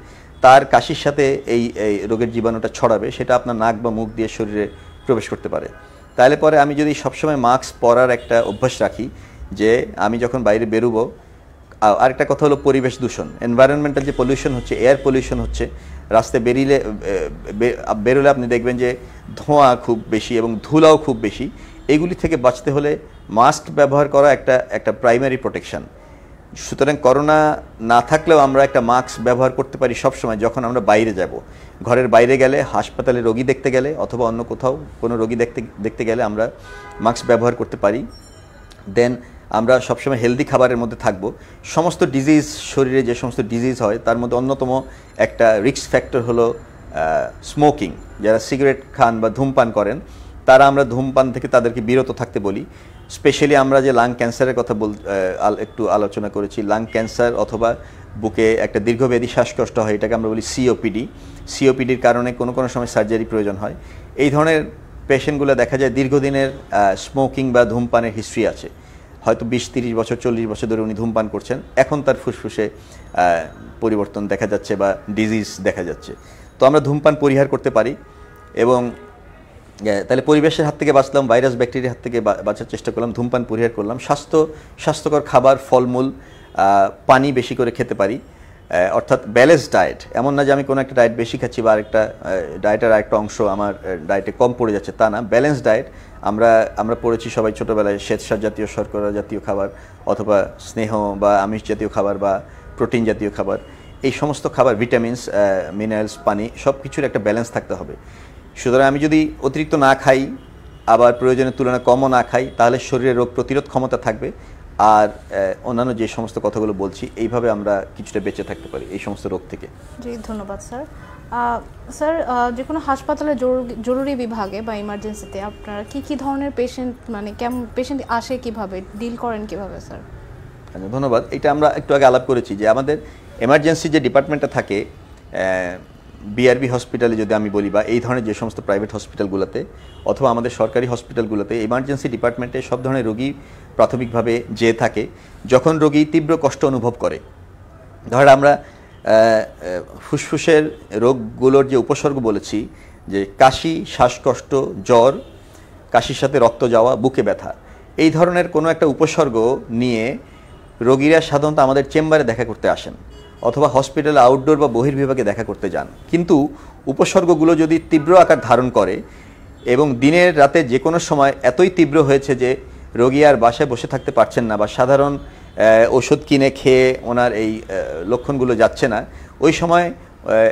তার কাশির সাথে এই রোগের জীবাণুটা ছড়াবে, সেটা আপনার নাক বা মুখ দিয়ে শরীরে প্রবেশ করতে পারে। তাহলে পরে আমি যদি সবসময় মাস্ক পরার একটা অভ্যাস রাখি, যে আমি যখন বাইরে বেরোবো। আরেকটা কথা হলো পরিবেশ দূষণ, এনভায়রনমেন্টাল যে পলিউশন হচ্ছে, এয়ার পলিউশন হচ্ছে, রাস্তায় বেরোলে আপনি দেখবেন যে ধোঁয়া খুব বেশি এবং ধুলাও খুব বেশি। এগুলি থেকে বাঁচতে হলে মাস্ক ব্যবহার করা একটা প্রাইমারি প্রোটেকশন। সুতরাং করোনা না থাকলেও আমরা একটা মাস্ক ব্যবহার করতে পারি সবসময় যখন আমরা বাইরে যাব। ঘরের বাইরে গেলে, হাসপাতালে রোগী দেখতে গেলে, অথবা অন্য কোথাও কোনো রোগী দেখতে গেলে আমরা মাস্ক ব্যবহার করতে পারি। দেন আমরা সবসময় হেলদি খাবারের মধ্যে থাকবো। সমস্ত ডিজিজ, শরীরে যে সমস্ত ডিজিজ হয় তার মধ্যে অন্যতম একটা রিস্ক ফ্যাক্টর হলো স্মোকিং। যারা সিগারেট খান বা ধূমপান করেন, তারা আমরা ধূমপান থেকে তাদেরকে বিরত থাকতে বলি। স্পেশালি আমরা যে লাং ক্যান্সারের কথা একটু আলোচনা করেছি, লাং ক্যান্সার অথবা বুকে একটা দীর্ঘমেয়াদী শ্বাসকষ্ট হয়, এটাকে আমরা বলি সিওপিডি। সিওপিডির কারণে কোনো সময় সার্জারি প্রয়োজন হয়। এই ধরনের পেশেন্টগুলো দেখা যায় দীর্ঘদিনের স্মোকিং বা ধূমপানের হিস্ট্রি আছে, হয়তো 20, 30 বছর, 40 বছর ধরে উনি ধূমপান করছেন, এখন তার ফুসফুসে পরিবর্তন দেখা যাচ্ছে বা ডিজিজ দেখা যাচ্ছে। তো আমরা ধূমপান পরিহার করতে পারি এবং তাহলে পরিবেশের হাত থেকে বাঁচলাম, ভাইরাস ব্যাকটেরিয়ার হাত থেকে বাঁচার চেষ্টা করলাম, ধূমপান পরিহার করলাম। স্বাস্থ্যকর খাবার, ফলমূল, পানি বেশি করে খেতে পারি, অর্থাৎ ব্যালেন্স ডায়েট। এমন না যে আমি কোনো একটা ডায়েট বেশি খাচ্ছি বা আরেকটা ডায়েটের আরেকটা অংশ আমার ডায়েটে কম পড়ে যাচ্ছে, তা না। ব্যালেন্স ডায়েট আমরা পড়েছি সবাই ছোটোবেলায়, শ্বেতসার জাতীয়, শর্করা জাতীয় খাবার, অথবা স্নেহ বা আমিষ জাতীয় খাবার বা প্রোটিন জাতীয় খাবার, এই সমস্ত খাবার, ভিটামিনস, মিনারেলস, পানি, সব কিছুর একটা ব্যালেন্স থাকতে হবে। সুতরাং আমি যদি অতিরিক্ত না খাই, আবার প্রয়োজনের তুলনায় কমও না খাই, তাহলে শরীরে রোগ প্রতিরোধ ক্ষমতা থাকবে। আর অন্যান্য যে সমস্ত কথাগুলো বলছি, এইভাবে আমরা কিছুটা বেঁচে থাকতে পারি এই সমস্ত রোগ থেকে। জি, ধন্যবাদ স্যার। স্যার, যে কোনো হাসপাতালে জরুরি বিভাগে বা ইমার্জেন্সিতে আপনারা কি ধরনের পেশেন্ট, মানে কেমন পেশেন্ট আসে, কিভাবে ডিল করেন, কিভাবে স্যার? ধন্যবাদ। এটা আমরা একটু আগে আলাপ করেছি যে আমাদের এমার্জেন্সি যে ডিপার্টমেন্টটা থাকে, বিআরবি হসপিটালে যদি আমি বলি, বা এই ধরনের যে সমস্ত প্রাইভেট হসপিটালগুলোতে অথবা আমাদের সরকারি হসপিটালগুলোতে, এমার্জেন্সি ডিপার্টমেন্টে সব ধরনের রোগী প্রাথমিকভাবে যেয়ে থাকে যখন রোগী তীব্র কষ্ট অনুভব করে। ধর আমরা ফুসফুসের রোগগুলোর যে উপসর্গ বলেছি, যে কাশি, শ্বাসকষ্ট, জ্বর, কাশির সাথে রক্ত যাওয়া, বুকে ব্যথা, এই ধরনের কোনো একটা উপসর্গ নিয়ে রোগীরা সাধারণত আমাদের চেম্বারে দেখা করতে আসেন, অথবা হসপিটাল আউটডোর বা বহির্বিভাগে দেখা করতে যান। কিন্তু উপসর্গগুলো যদি তীব্র আকার ধারণ করে এবং দিনের রাতে যে কোনো সময় এতই তীব্র হয়েছে যে রোগী আর বাসায় বসে থাকতে পারছেন না, বা সাধারণ ওষুধ কিনে খেয়ে ওনার এই লক্ষণগুলো যাচ্ছে না, ওই সময়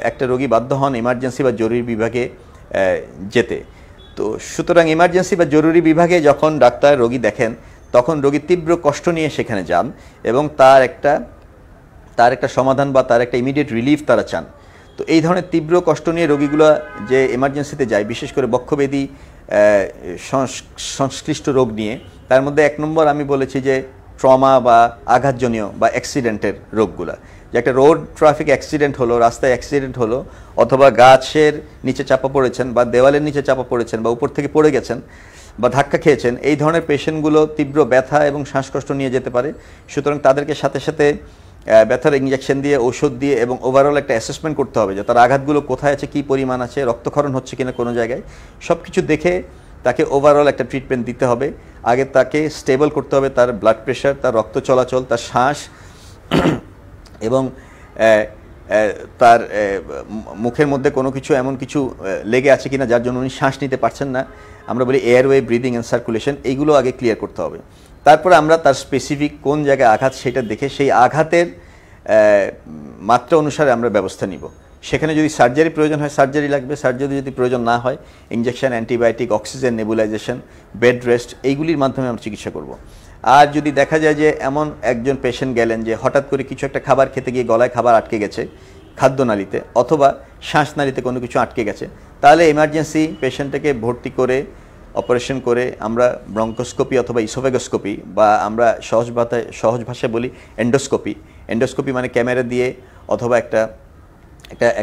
একটা রোগী বাধ্য হন ইমার্জেন্সি বা জরুরি বিভাগে যেতে। তো সুতরাং ইমার্জেন্সি বা জরুরি বিভাগে যখন ডাক্তার রোগী দেখেন, তখন রোগী তীব্র কষ্ট নিয়ে সেখানে যান এবং তার একটা সমাধান বা তার একটা ইমিডিয়েট রিলিফ তারা চান। তো এই ধরনের তীব্র কষ্ট নিয়ে রোগীগুলো যে এমার্জেন্সিতে যায়, বিশেষ করে বক্ষব্যাধি সংশ্লিষ্ট রোগ নিয়ে, তার মধ্যে 1 নম্বর আমি বলেছি যে ট্রমা বা আঘাতজনীয় বা অ্যাক্সিডেন্টের রোগগুলা, যে একটা রোড ট্রাফিক অ্যাক্সিডেন্ট হলো, রাস্তায় অ্যাক্সিডেন্ট হলো, অথবা গাছের নিচে চাপা পড়েছেন বা দেওয়ালের নিচে চাপা পড়েছেন বা উপর থেকে পড়ে গেছেন বা ধাক্কা খেয়েছেন, এই ধরনের পেশেন্টগুলো তীব্র ব্যথা এবং শ্বাসকষ্ট নিয়ে যেতে পারে। সুতরাং তাদেরকে সাথে সাথে ব্যথার ইঞ্জেকশন দিয়ে, ওষুধ দিয়ে এবং ওভারঅল একটা অ্যাসেসমেন্ট করতে হবে যে তার আঘাতগুলো কোথায় আছে, কী পরিমাণ আছে, রক্তক্ষরণ হচ্ছে কিনা কোনো জায়গায়, সব কিছু দেখে তাকে ওভারঅল একটা ট্রিটমেন্ট দিতে হবে। আগে তাকে স্টেবল করতে হবে, তার ব্লাড প্রেশার, তার রক্ত চলাচল, তার শ্বাস এবং তার মুখের মধ্যে কোনো কিছু এমন কিছু লেগে আছে কিনা যার জন্য উনি শ্বাস নিতে পারছেন না, আমরা বলি এয়ারওয়ে, ব্রিদিং অ্যান্ড সার্কুলেশন, এইগুলো আগে ক্লিয়ার করতে হবে। তারপরে আমরা তার স্পেসিফিক কোন জায়গায় আঘাত সেটা দেখে সেই আঘাতের মাত্রা অনুসারে আমরা ব্যবস্থা নিব। সেখানে যদি সার্জারি প্রয়োজন হয় সার্জারি লাগবে, সার্জারি যদি প্রয়োজন না হয় injection, antibiotic, oxygen, nebulisation, bed rest, এইগুলির মাধ্যমে আমরা চিকিৎসা করব। আর যদি দেখা যায় যে এমন একজন পেশেন্ট গেলেন যে হঠাৎ করে কিছু একটা খাবার খেতে গিয়ে গলায় খাবার আটকে গেছে খাদ্যনালীতে, অথবা শ্বাসনালীতে কোনো কিছু আটকে গেছে, তাহলে এমার্জেন্সি পেশেন্টটাকে ভর্তি করে অপারেশন করে আমরা ব্রঙ্কোস্কোপি অথবা ইসোফেগোস্কোপি, বা আমরা সহজ ভাষায় বলি এন্ডোস্কোপি মানে ক্যামেরা দিয়ে অথবা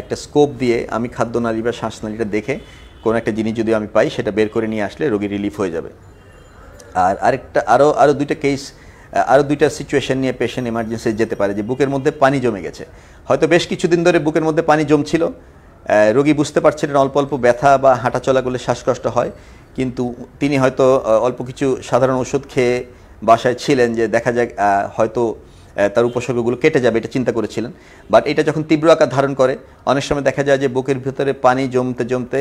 একটা স্কোপ দিয়ে আমি খাদ্যনালী বা শ্বাসনালীটা দেখে কোনো একটা জিনিস যদি আমি পাই সেটা বের করে নিয়ে আসলে রোগী রিলিফ হয়ে যাবে। আর আরও দুইটা সিচুয়েশন নিয়ে পেশেন্ট এমার্জেন্সি যেতে পারে যে বুকের মধ্যে পানি জমে গেছে, হয়তো বেশ কিছুদিন ধরে বুকের মধ্যে পানি জমছিল, রোগী বুঝতে পারছিলেন অল্প অল্প ব্যথা বা হাঁটাচলা করলে শ্বাসকষ্ট হয়, কিন্তু তিনি হয়তো অল্প কিছু সাধারণ ওষুধ খেয়ে বাসায় ছিলেন যে দেখা যায় হয়তো তার উপসর্গগুলো কেটে যাবে, এটা চিন্তা করেছিলেন। বাট এটা যখন তীব্র আকার ধারণ করে অনেক সময় দেখা যায় যে বুকের ভিতরে পানি জমতে জমতে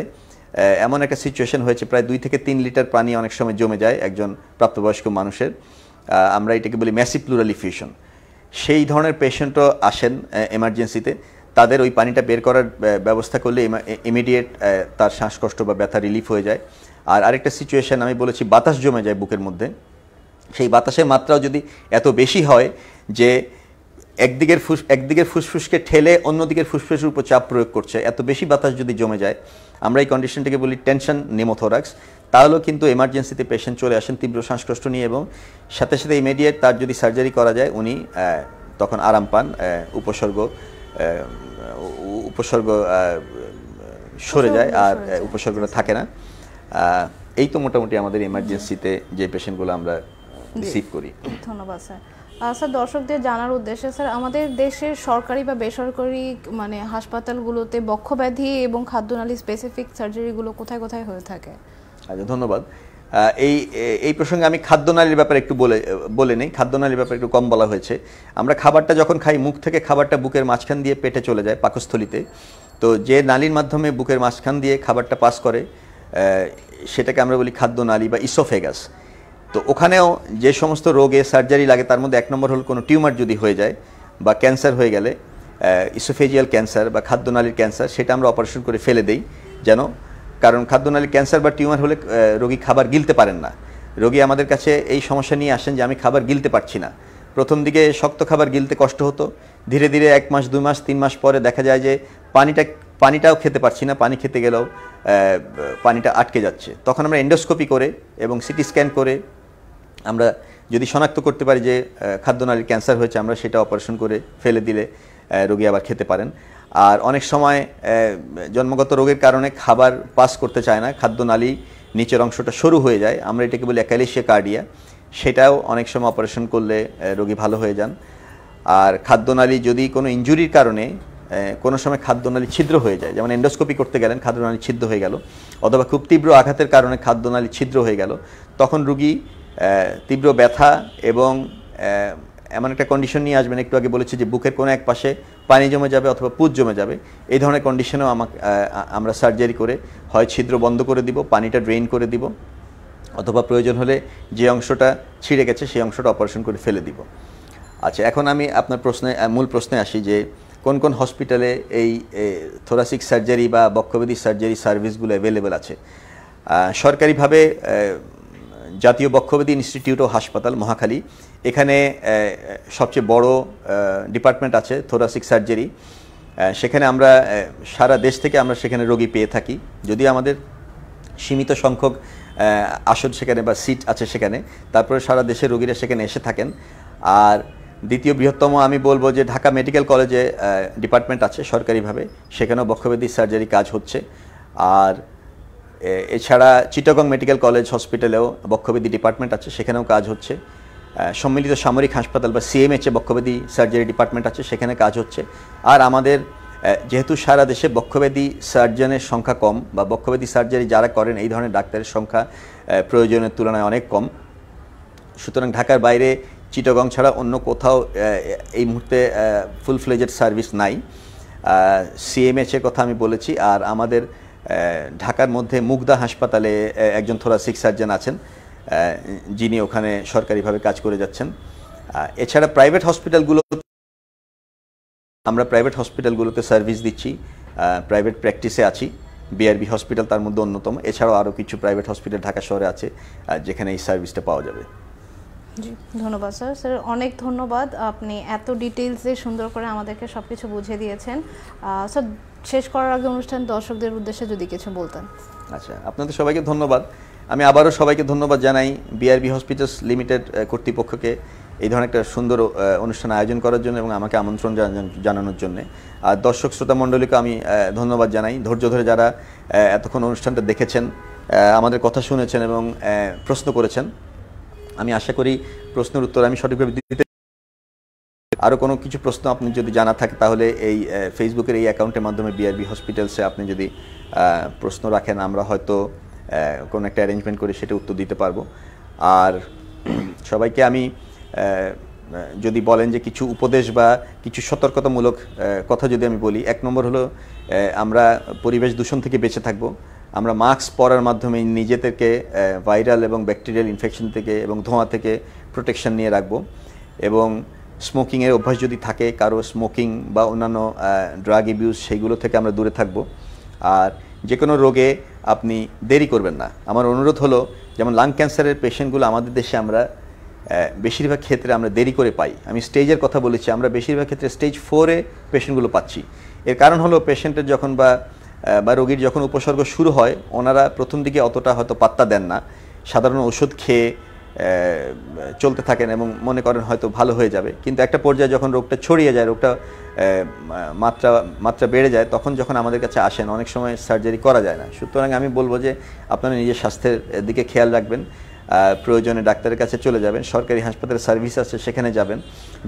এমন একটা সিচুয়েশন হয়েছে প্রায় 2 থেকে 3 লিটার পানি অনেক সময় জমে যায় একজন প্রাপ্তবয়স্ক মানুষের। আমরা এটাকে বলি ম্যাসিভ প্লুরাল ইফিউশন। সেই ধরনের পেশেন্টও আসেন এমার্জেন্সিতে, তাদের ওই পানিটা বের করার ব্যবস্থা করলে ইমিডিয়েট তার শ্বাসকষ্ট বা ব্যথা রিলিফ হয়ে যায়। আর আরেকটা সিচুয়েশন আমি বলেছি বাতাস জমে যায় বুকের মধ্যে, সেই বাতাসের মাত্রাও যদি এত বেশি হয় যে একদিকের ফুসফুসকে ঠেলে অন্যদিকের ফুসফুসের উপর চাপ প্রয়োগ করছে, এত বেশি বাতাস যদি জমে যায়, আমরা এই কন্ডিশনটাকে বলি টেনশন নিউমোথোরাক্স, তাহলেও কিন্তু এমার্জেন্সিতে পেশেন্ট চলে আসেন তীব্র শ্বাসকষ্ট নিয়ে, এবং সাথে সাথে ইমিডিয়েট তার যদি সার্জারি করা যায় উনি তখন আরাম পান, উপসর্গ সরে যায় আর উপসর্গটা থাকে না। এই তো মোটামুটি আমাদের এমার্জেন্সিতে যে পেশেন্টগুলো আমরা রিসিভ করি। ধন্যবাদ স্যার। স্যার, দর্শকদের জানার উদ্দেশ্যে স্যার, আমাদের দেশের সরকারি বা বেসরকারি মানে হাসপাতালগুলোতে বক্ষব্যাধি এবং খাদ্যনালী স্পেসিফিক সার্জারিগুলো কোথায় কোথায় হয়ে থাকে? আচ্ছা, ধন্যবাদ। এই প্রসঙ্গে আমি খাদ্যনালীর ব্যাপারে একটু বলে নেই। খাদ্যনালীর ব্যাপারে একটু কম বলা হয়েছে। আমরা খাবারটা যখন খাই, মুখ থেকে খাবারটা বুকের মাঝখান দিয়ে পেটে চলে যায় পাকস্থলীতে, তো যে নালীর মাধ্যমে বুকের মাঝখান দিয়ে খাবারটা পাস করে সেটাকে আমরা বলি খাদ্যনালী বা ইসোফেগাস। তো ওখানেও যে সমস্ত রোগে সার্জারি লাগে তার মধ্যে 1 নম্বর হল কোনো টিউমার যদি হয়ে যায় বা ক্যান্সার হয়ে গেলে, ইসোফেজিয়াল ক্যান্সার বা খাদ্যনালীর ক্যান্সার, সেটা আমরা অপারেশন করে ফেলে দেই কারণ খাদ্যনালীর ক্যান্সার বা টিউমার হলে রোগী খাবার গিলতে পারেন না। রোগী আমাদের কাছে এই সমস্যা নিয়ে আসেন যে আমি খাবার গিলতে পারছি না। প্রথম দিকে শক্ত খাবার গিলতে কষ্ট হতো, ধীরে ধীরে 1 মাস 2 মাস 3 মাস পরে দেখা যায় যে পানিটাও খেতে পারছি না, পানি খেতে গেলেও পানিটা আটকে যাচ্ছে। তখন আমরা এন্ডোস্কোপি করে এবং সিটি স্ক্যান করে আমরা যদি শনাক্ত করতে পারি যে খাদ্যনালীর ক্যান্সার হয়েছে, আমরা সেটা অপারেশন করে ফেলে দিলে রোগী আবার খেতে পারেন। আর অনেক সময় জন্মগত রোগের কারণে খাবার পাস করতে চায় না, খাদ্যনালী নিচের অংশটা সরু হয়ে যায়, আমরা এটাকে বলি অ্যাকালেশিয়া কার্ডিয়া, সেটাও অনেক সময় অপারেশন করলে রোগী ভালো হয়ে যান। আর খাদ্যনালী যদি কোনো ইনজুরির কারণে কোনো সময় খাদ্যনালী ছিদ্র হয়ে যায়, যেমন এন্ডোস্কোপি করতে গেলেন খাদ্যনালী ছিদ্র হয়ে গেল, অথবা খুব তীব্র আঘাতের কারণে খাদ্যনালী ছিদ্র হয়ে গেল, তখন রোগী তীব্র ব্যথা এবং এমন একটা কন্ডিশন নিয়ে আসবেন, একটু আগে বলেছি যে বুকের কোনো এক পাশে পানি জমে যাবে অথবা পুজ জমে যাবে, এই ধরনের কন্ডিশনেও আমরা সার্জারি করে হয় ছিদ্র বন্ধ করে দিব, পানিটা ড্রেন করে দিব, অথবা প্রয়োজন হলে যে অংশটা ছিঁড়ে গেছে সেই অংশটা অপারেশন করে ফেলে দিব। আচ্ছা, এখন আমি আপনার মূল প্রশ্নে আসি যে কোন কোন হসপিটালে এই থোরাসিক সার্জারি বা বক্ষব্যাধি সার্জারি সার্ভিসগুলো অ্যাভেলেবেল আছে। সরকারিভাবে জাতীয় বক্ষব্যাধি ইনস্টিটিউট ও হাসপাতাল মহাখালী, এখানে সবচেয়ে বড় ডিপার্টমেন্ট আছে থোরাসিক সার্জারি। সেখানে আমরা সারা দেশ থেকে আমরা সেখানে রোগী পেয়ে থাকি, যদি আমাদের সীমিত সংখ্যক আসন সেখানে বা সিট আছে সেখানে, তারপরে সারা দেশের রোগীরা সেখানে এসে থাকেন। আর দ্বিতীয় বৃহত্তম আমি বলবো যে ঢাকা মেডিকেল কলেজে ডিপার্টমেন্ট আছে সরকারিভাবে, সেখানেও বক্ষব্যাধি সার্জারি কাজ হচ্ছে। আর এছাড়া চিটাগং মেডিকেল কলেজ হসপিটালেও বক্ষব্যাধি ডিপার্টমেন্ট আছে, সেখানেও কাজ হচ্ছে। সম্মিলিত সামরিক হাসপাতাল বা সিএমএইচে বক্ষব্যাধি সার্জারি ডিপার্টমেন্ট আছে, সেখানে কাজ হচ্ছে। আর আমাদের যেহেতু সারা দেশে বক্ষব্যাধি সার্জনের সংখ্যা কম বা বক্ষব্যাধি সার্জারি যারা করেন এই ধরনের ডাক্তারের সংখ্যা প্রয়োজনের তুলনায় অনেক কম, সুতরাং ঢাকার বাইরে চিটাগং ছাড়া অন্য কোথাও এই মুহূর্তে ফুল ফ্লেজেড সার্ভিস নাই। সিএমএইচের কথা আমি বলেছি। আর আমাদের ঢাকার মধ্যে মুগদা হাসপাতালে একজন থোরাসিক সার্জন আছেন, যিনি ওখানে সরকারিভাবে কাজ করে যাচ্ছেন। এছাড়া প্রাইভেট হসপিটালগুলোতে সার্ভিস দিচ্ছি, প্রাইভেট প্র্যাকটিসে আছি। বিআরবি হসপিটাল তার মধ্যে অন্যতম। এছাড়াও আরও কিছু প্রাইভেট হসপিটাল ঢাকা শহরে আছে যেখানে এই সার্ভিসটা পাওয়া যাবে। জি, ধন্যবাদ স্যার। স্যার অনেক ধন্যবাদ, আপনি এত ডিটেইলসে সুন্দর করে আমাদেরকে সব কিছু বুঝিয়ে দিয়েছেন। স্যার শেষ করার আগে অনুষ্ঠান দর্শকদের উদ্দেশ্যে যদি কিছু বলতেন। আচ্ছা, আপনাদের সবাইকে ধন্যবাদ। আমি আবারও সবাইকে ধন্যবাদ জানাই বিআরবি হসপিটালস লিমিটেড কর্তৃপক্ষকে এই ধরনের একটা সুন্দর অনুষ্ঠান আয়োজন করার জন্য এবং আমাকে আমন্ত্রণ জানানোর জন্য। আর দর্শক শ্রোতা মণ্ডলীকে আমি ধন্যবাদ জানাই, ধৈর্য ধরে যারা এতক্ষণ অনুষ্ঠানটা দেখেছেন, আমাদের কথা শুনেছেন এবং প্রশ্ন করেছেন। আমি আশা করি প্রশ্নের উত্তর আমি সঠিকভাবে দিতে। আরও কোনো কিছু প্রশ্ন আপনি যদি জানা থাকে তাহলে এই ফেসবুকের এই অ্যাকাউন্টের মাধ্যমে বিআরবি হসপিটালসে আপনি যদি প্রশ্ন রাখেন, আমরা হয়তো কোনো একটা অ্যারেঞ্জমেন্ট করে সেটা উত্তর দিতে পারবো। আর সবাইকে আমি যদি বলেন যে কিছু উপদেশ বা কিছু সতর্কতামূলক কথা যদি আমি বলি, 1 নম্বর হলো আমরা পরিবেশ দূষণ থেকে বেঁচে থাকব। আমরা মাস্ক পরার মাধ্যমে নিজেদেরকে ভাইরাল এবং ব্যাকটেরিয়াল ইনফেকশন থেকে এবং ধোঁয়া থেকে প্রোটেকশন নিয়ে রাখবো। এবং স্মোকিংয়ের অভ্যাস যদি থাকে কারো, স্মোকিং বা অন্যান্য ড্রাগ ইউজ, সেইগুলো থেকে আমরা দূরে থাকব। আর যে কোনো রোগে আপনি দেরি করবেন না। আমার অনুরোধ হলো, যেমন লাং ক্যান্সারের পেশেন্টগুলো আমাদের দেশে আমরা বেশিরভাগ ক্ষেত্রে আমরা দেরি করে পাই। আমি স্টেজের কথা বলেছি, আমরা বেশিরভাগ ক্ষেত্রে স্টেজ 4-এ পেশেন্টগুলো পাচ্ছি। এর কারণ হলো পেশেন্টের যখন বা রোগীর যখন উপসর্গ শুরু হয়, ওনারা প্রথম দিকে অতটা হয়তো পাত্তা দেন না, সাধারণ ওষুধ খেয়ে চলতে থাকেন এবং মনে করেন হয়তো ভালো হয়ে যাবে। কিন্তু একটা পর্যায়ে যখন রোগটা ছড়িয়ে যায়, রোগটা মাত্রা বেড়ে যায়, তখন যখন আমাদের কাছে আসেন অনেক সময় সার্জারি করা যায় না। সুতরাং আমি বলবো যে আপনারা নিজের স্বাস্থ্যের দিকে খেয়াল রাখবেন, প্রয়োজনে ডাক্তারের কাছে চলে যাবেন, সরকারি হাসপাতালে সার্ভিস আছে সেখানে যাবেন।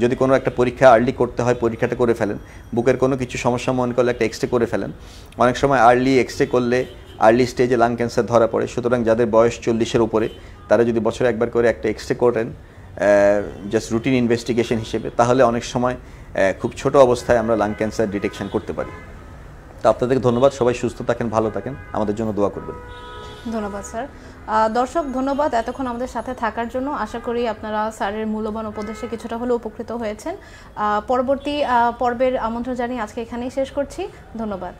যদি কোনো একটা পরীক্ষা আর্লি করতে হয় পরীক্ষাটা করে ফেলেন। বুকের কোনো কিছু সমস্যা মনে করলে একটা এক্সরে করে ফেলেন। অনেক সময় আর্লি এক্সরে করলে আর্লি স্টেজে লাং ক্যান্সার ধরা পড়ে। সুতরাং যাদের বয়স 40-এর উপরে তারা যদি বছরে একবার করে একটা এক্সরে করেন জাস্ট রুটিন ইনভেস্টিগেশন হিসেবে, তাহলে অনেক সময় খুব ছোট অবস্থায় আমরা লাং ক্যান্সার ডিটেকশন করতে পারি। তো আপনাদেরকে ধন্যবাদ, সবাই সুস্থ থাকেন, ভালো থাকেন, আমাদের জন্য দোয়া করবেন। ধন্যবাদ স্যার। দর্শক ধন্যবাদ এতক্ষণ আমাদের সাথে থাকার জন্য। আশা করি আপনারা স্যারের মূল্যবান উপদেশে কিছুটা হলেও উপকৃত হয়েছেন। পরবর্তী পর্বের আমন্ত্রণ জানিয়ে আজকে এখানেই শেষ করছি। ধন্যবাদ।